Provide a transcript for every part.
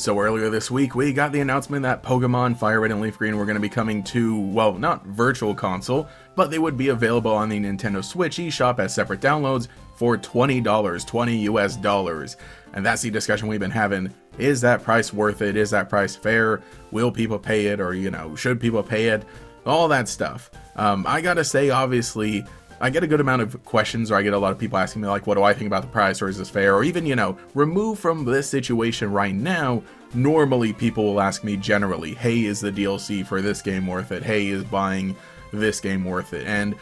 So earlier this week, we got the announcement that Pokemon Fire Red and Leaf Green were going to be coming to, well, not Virtual Console, but they would be available on the Nintendo Switch eShop as separate downloads for $20, 20 US dollars. And that's the discussion we've been having. Is that price worth it? Is that price fair? Will people pay it? Or, should people pay it? All that stuff. I gotta say, obviously, I get a good amount of questions, or I get a lot of people asking me, like, what do I think about the price, or is this fair? Or even, remove from this situation right now, normally people will ask me generally, hey, is the DLC for this game worth it? Hey, is buying this game worth it? And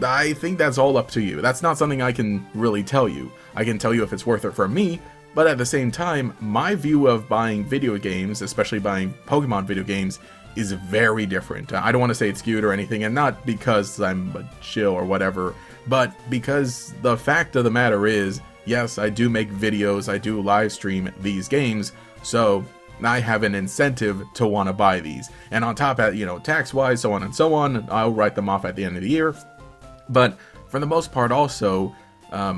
I think that's all up to you. That's not something I can really tell you. I can tell you if it's worth it for me, but at the same time, my view of buying video games, especially buying Pokemon video games, is very different. I don't want to say it's skewed or anything, and not because I'm a chill or whatever, but because the fact of the matter is, yes, I do make videos, I do live stream these games, so I have an incentive to want to buy these. And on top of that, tax-wise, so on and so on, I'll write them off at the end of the year. But for the most part also,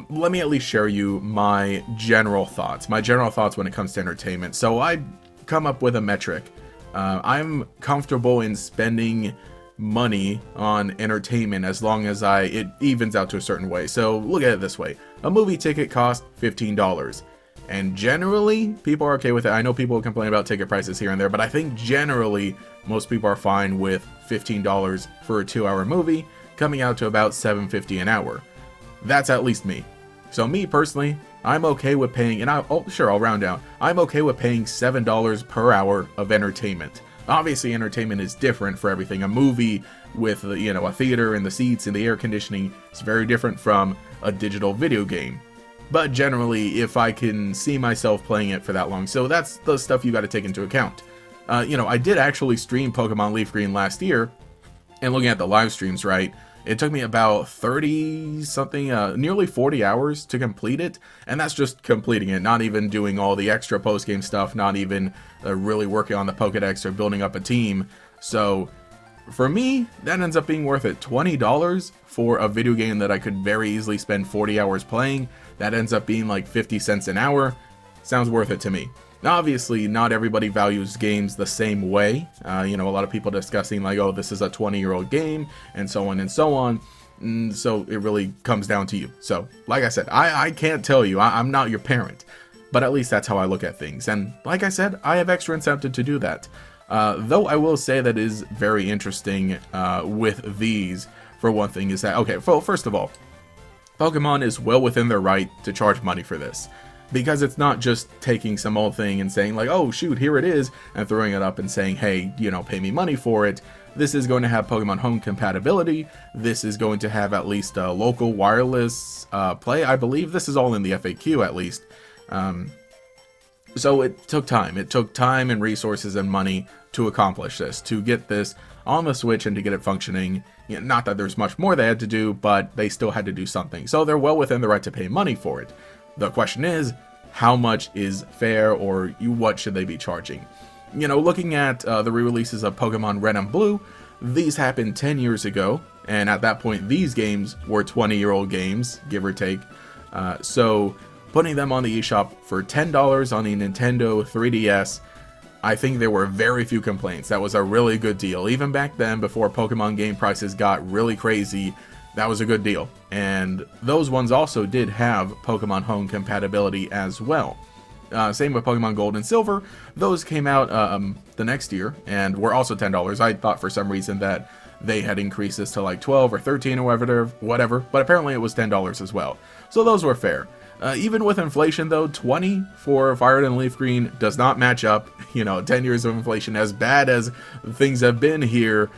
let me at least share you my general thoughts when it comes to entertainment. So I come up with a metric. I'm comfortable in spending money on entertainment as long as it evens out to a certain way. So look at it this way. A movie ticket costs $15. And generally, people are okay with it. I know people complain about ticket prices here and there, but I think generally, most people are fine with $15 for a 2-hour movie, coming out to about $7.50 an hour. That's at least me. So me personally, I'm okay with paying, and I'll round down. I'm okay with paying $7 per hour of entertainment. Obviously, entertainment is different for everything. A movie with, a theater and the seats and the air conditioning is very different from a digital video game. But generally, if I can see myself playing it for that long, so that's the stuff you got to take into account. I did actually stream Pokemon Leaf Green last year, and looking at the live streams, right? It took me about 30-something, nearly 40 hours to complete it, and that's just completing it, not even doing all the extra post-game stuff, not even really working on the Pokedex or building up a team. So, for me, that ends up being worth it. $20 for a video game that I could very easily spend 40 hours playing, that ends up being like 50 cents an hour. Sounds worth it to me. Now, obviously, not everybody values games the same way. A lot of people discussing like, oh, this is a 20-year-old game, and so on and so on. So it really comes down to you. So, like I said, I can't tell you. I'm not your parent. But at least that's how I look at things. And like I said, I have extra incentive to do that. Though I will say that is very interesting with these, for one thing, is that, okay, well, first of all, Pokemon is well within their right to charge money for this. Because it's not just taking some old thing and saying like, oh shoot, here it is, and throwing it up and saying, hey, pay me money for it. This is going to have Pokemon Home compatibility. This is going to have at least a local wireless play. I believe this is all in the FAQ at least. So it took time. It took time and resources and money to accomplish this, to get this on the Switch and to get it functioning. Not that there's much more they had to do, but they still had to do something. So they're well within the right to pay money for it. The question is, how much is fair, or what should they be charging? Looking at the re-releases of Pokemon Red and Blue, these happened 10 years ago, and at that point these games were 20-year-old games, give or take. So putting them on the eShop for $10 on the Nintendo 3DS, I think there were very few complaints. That was a really good deal. Even back then, before Pokemon game prices got really crazy, that was a good deal. And those ones also did have Pokemon Home compatibility as well. Same with Pokemon Gold and Silver. Those came out the next year and were also $10. I thought for some reason that they had increased this to like 12 or 13 or whatever, but apparently it was $10 as well. So those were fair. Even with inflation though, 20 for Fire Red and Leaf Green does not match up. 10 years of inflation, as bad as things have been here,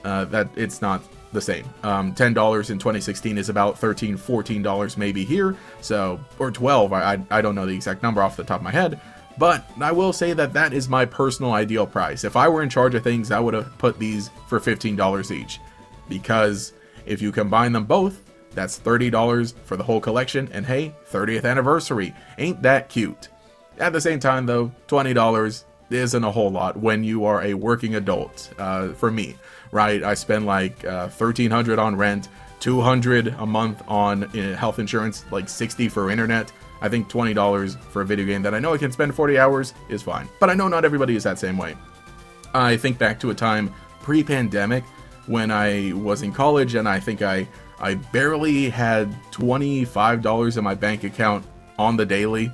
that it's not the same. $10 in 2016 is about $13, $14 maybe here, so, or 12, I don't know the exact number off the top of my head, but I will say that that is my personal ideal price. If I were in charge of things, I would have put these for $15 each, because if you combine them both, that's $30 for the whole collection, and hey, 30th anniversary, ain't that cute? At the same time though, $20 isn't a whole lot when you are a working adult, for me. Right, I spend like $1,300 on rent, $200 a month on health insurance, like $60 for internet. I think $20 for a video game that I know I can spend 40 hours is fine. But I know not everybody is that same way. I think back to a time pre-pandemic when I was in college, and I think I barely had $25 in my bank account on the daily.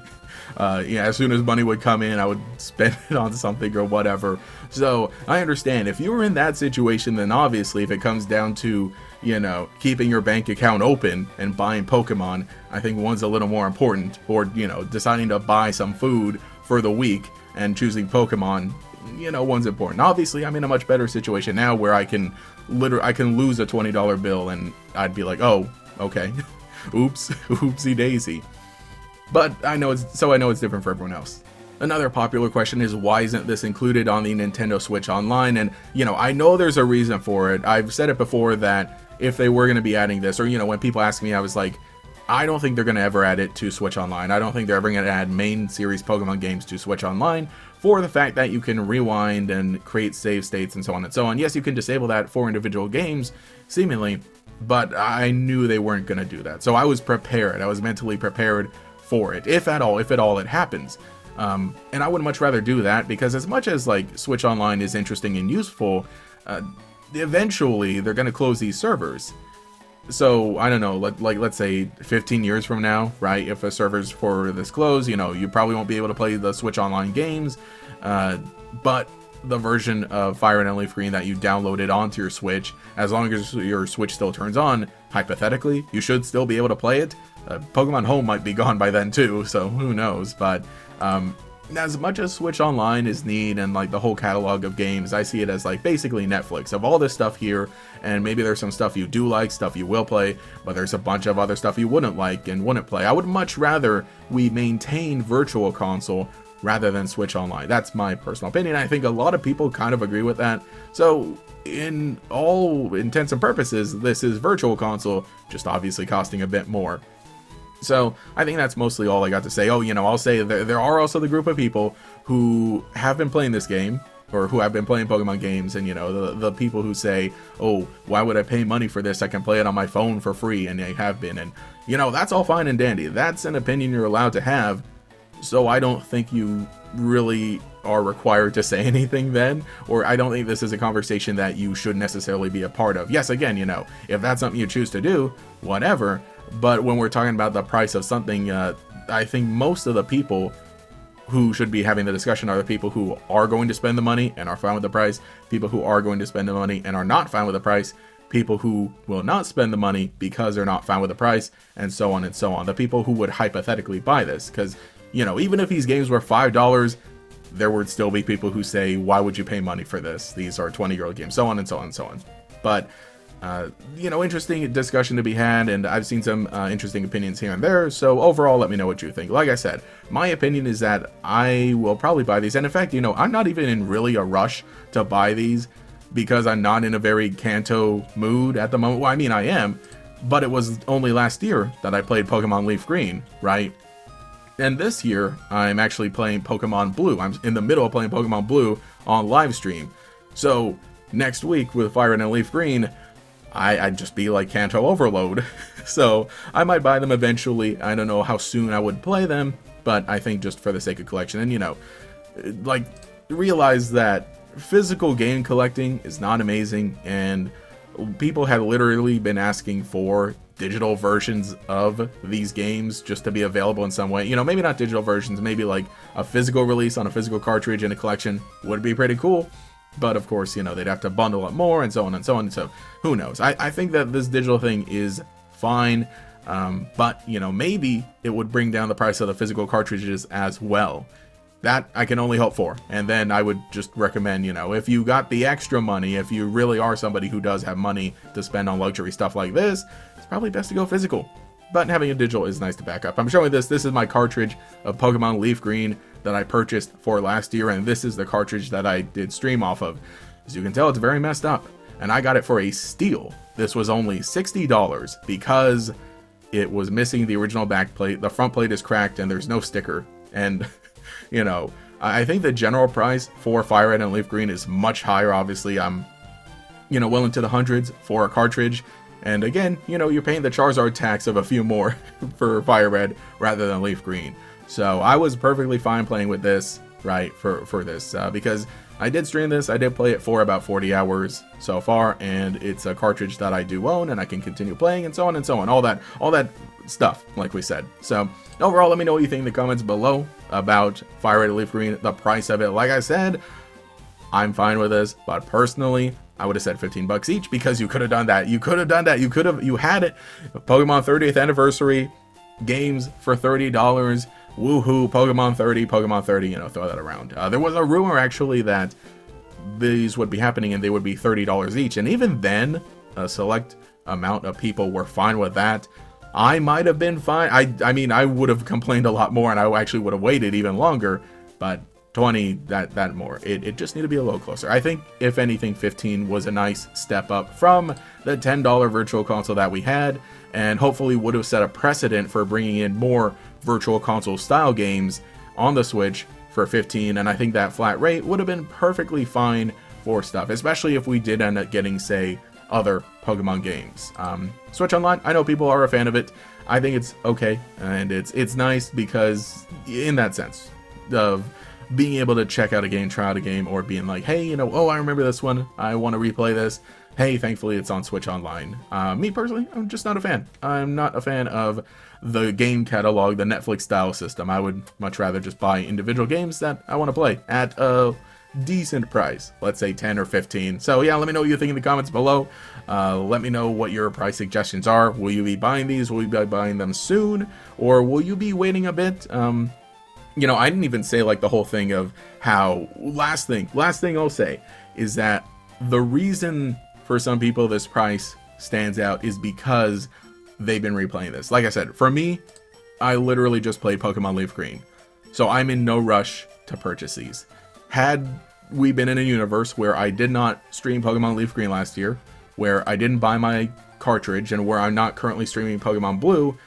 Yeah, as soon as money would come in, I would spend it on something or whatever. So I understand if you were in that situation, then obviously if it comes down to, you know, keeping your bank account open and buying Pokemon, I think one's a little more important. Or, you know, deciding to buy some food for the week and choosing Pokemon, you know, one's important. Obviously, I'm in a much better situation now where I can lose a $20 bill and I'd be like, oh, okay, oops, oopsie daisy. But I know it's different for everyone else. Another popular question is, why isn't this included on the Nintendo Switch Online? And, you know, I know there's a reason for it. I've said it before that if they were going to be adding this, or, you know, when people ask me, I was like, I don't think they're going to ever add it to Switch Online. I don't think they're ever going to add main series Pokemon games to Switch Online, for the fact that you can rewind and create save states and so on and so on. Yes, you can disable that for individual games, seemingly, but I knew they weren't going to do that. So I was prepared. I was mentally prepared for it, if at all it happens. And I would much rather do that, because as much as like Switch Online is interesting and useful, eventually they're going to close these servers. So I don't know, let's say 15 years from now, right? If a server's for this close, you know, you probably won't be able to play the Switch Online games, but the version of Fire Red and Leaf Green that you downloaded onto your Switch, as long as your Switch still turns on, hypothetically, you should still be able to play it. Pokemon Home might be gone by then too, so who knows. But as much as Switch Online is neat and like the whole catalog of games, I see it as like basically Netflix of all this stuff here, and maybe there's some stuff you do like, stuff you will play, but there's a bunch of other stuff you wouldn't like and wouldn't play. I would much rather we maintain Virtual Console rather than Switch Online. That's my personal opinion. I think a lot of people kind of agree with that. So in all intents and purposes, this is Virtual Console, just obviously costing a bit more. So I think that's mostly all I got to say. Oh, you know, I'll say there are also the group of people who have been playing this game, or who have been playing Pokemon games, and, you know, the people who say, oh, why would I pay money for this? I can play it on my phone for free, and they have been. And, you know, that's all fine and dandy. That's an opinion you're allowed to have. So I don't think you really are required to say anything then, or I don't think this is a conversation that you should necessarily be a part of. Yes, again, you know, if that's something you choose to do, whatever. But when we're talking about the price of something, I think most of the people who should be having the discussion are the people who are going to spend the money and are fine with the price, people who are going to spend the money and are not fine with the price, people who will not spend the money because they're not fine with the price, and so on and so on. The people who would hypothetically buy this, because, you know, even if these games were $5, there would still be people who say, why would you pay money for this? These are 20-year-old games, so on and so on and so on. But you know, interesting discussion to be had, and I've seen some interesting opinions here and there, so overall, let me know what you think. Like I said, my opinion is that I will probably buy these, and in fact, you know, I'm not even in really a rush to buy these, because I'm not in a very Kanto mood at the moment. Well, I mean, I am, but it was only last year that I played Pokemon Leaf Green, right? And this year, I'm actually playing Pokemon Blue. I'm in the middle of playing Pokemon Blue on live stream. So, next week with Fire Red and Leaf Green, I'd just be like Kanto overload. So I might buy them eventually. I don't know how soon I would play them, but I think just for the sake of collection. And, you know, like, realize that physical game collecting is not amazing, and people have literally been asking for digital versions of these games just to be available in some way. You know, maybe not digital versions, maybe like a physical release on a physical cartridge in a collection would be pretty cool. But of course, you know, they'd have to bundle it more and so on and so on. So who knows? I think that this digital thing is fine. But, you know, maybe it would bring down the price of the physical cartridges as well. That I can only hope for. And then I would just recommend, you know, if you got the extra money, if you really are somebody who does have money to spend on luxury stuff like this, it's probably best to go physical. But having a digital is nice to back up. I'm showing this. This is my cartridge of Pokemon Leaf Green that I purchased for last year, and this is the cartridge that I did stream off of. As you can tell, it's very messed up, and I got it for a steal. This was only $60 because it was missing the original back plate. The front plate is cracked, and there's no sticker. And, you know, I think the general price for Fire Red and Leaf Green is much higher. Obviously, I'm, you know, well into the hundreds for a cartridge. And again, you know, you're paying the Charizard tax of a few more for Fire Red rather than Leaf Green. So I was perfectly fine playing with this, right, for this, because I did stream this, I did play it for about 40 hours so far, and it's a cartridge that I do own, and I can continue playing, and so on and so on, all that stuff, like we said. So overall, let me know what you think in the comments below about Fire Red and Leaf Green, the price of it. Like I said, I'm fine with this, but personally, I would have said 15 bucks each, because you could have done that. You could have done that. You had it. Pokemon 30th anniversary games for $30. Woohoo, Pokemon 30, you know, throw that around. There was a rumor actually that these would be happening and they would be $30 each, and even then, a select amount of people were fine with that. I might have been fine. I mean, I would have complained a lot more, and I actually would have waited even longer, but 20, that more. It just need to be a little closer. I think, if anything, 15 was a nice step up from the $10 virtual console that we had, and hopefully would have set a precedent for bringing in more virtual console style games on the Switch for 15, and I think that flat rate would have been perfectly fine for stuff, especially if we did end up getting, say, other Pokemon games. Switch Online, I know people are a fan of it. I think it's okay, and it's nice because, in that sense of being able to check out a game, try out a game, or being like, hey, you know, oh, I remember this one, I want to replay this. Hey, thankfully it's on Switch Online. Me personally, I'm just not a fan. I'm not a fan of the game catalog, the Netflix style system. I would much rather just buy individual games that I want to play at a decent price, let's say 10 or 15. So yeah, let me know what you think in the comments below. Let me know what your price suggestions are. Will you be buying these? Will you be buying them soon? Or will you be waiting a bit? You know, I didn't even say like the whole thing of how, last thing I'll say is that the reason for some people this price stands out is because they've been replaying this. Like I said, for me, I literally just played Pokemon Leaf Green, so I'm in no rush to purchase these. Had we been in a universe where I did not stream Pokemon Leaf Green last year, where I didn't buy my cartridge, and where I'm not currently streaming Pokemon Blue,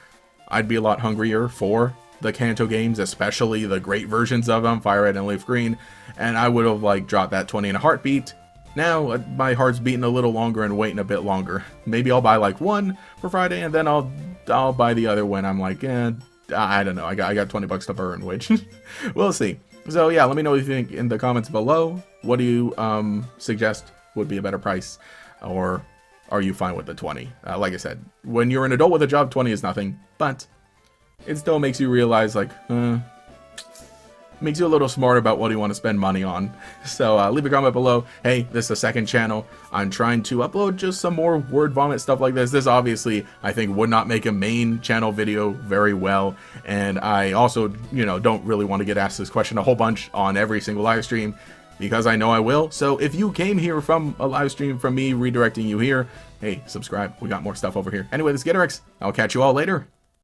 I'd be a lot hungrier for the Kanto games, especially the great versions of them, Fire Red and Leaf Green, and I would have like dropped that 20 in a heartbeat. Now my heart's beating a little longer and waiting a bit longer. Maybe I'll buy like one for Friday, and then I'll buy the other when I'm like, I don't know, I got 20 bucks to burn, which we'll see. So yeah, let me know what you think in the comments below. What do you suggest would be a better price, or are you fine with the 20? Like I said, when you're an adult with a job, 20 is nothing, but it still makes you realize, like, makes you a little smart about what you want to spend money on. So leave a comment below. Hey, this is a second channel. I'm trying to upload just some more word vomit stuff like this. This obviously, I think, would not make a main channel video very well. And I also, you know, don't really want to get asked this question a whole bunch on every single live stream, because I know I will. So if you came here from a live stream from me redirecting you here, hey, subscribe. We got more stuff over here. Anyway, this is GatorX. I'll catch you all later.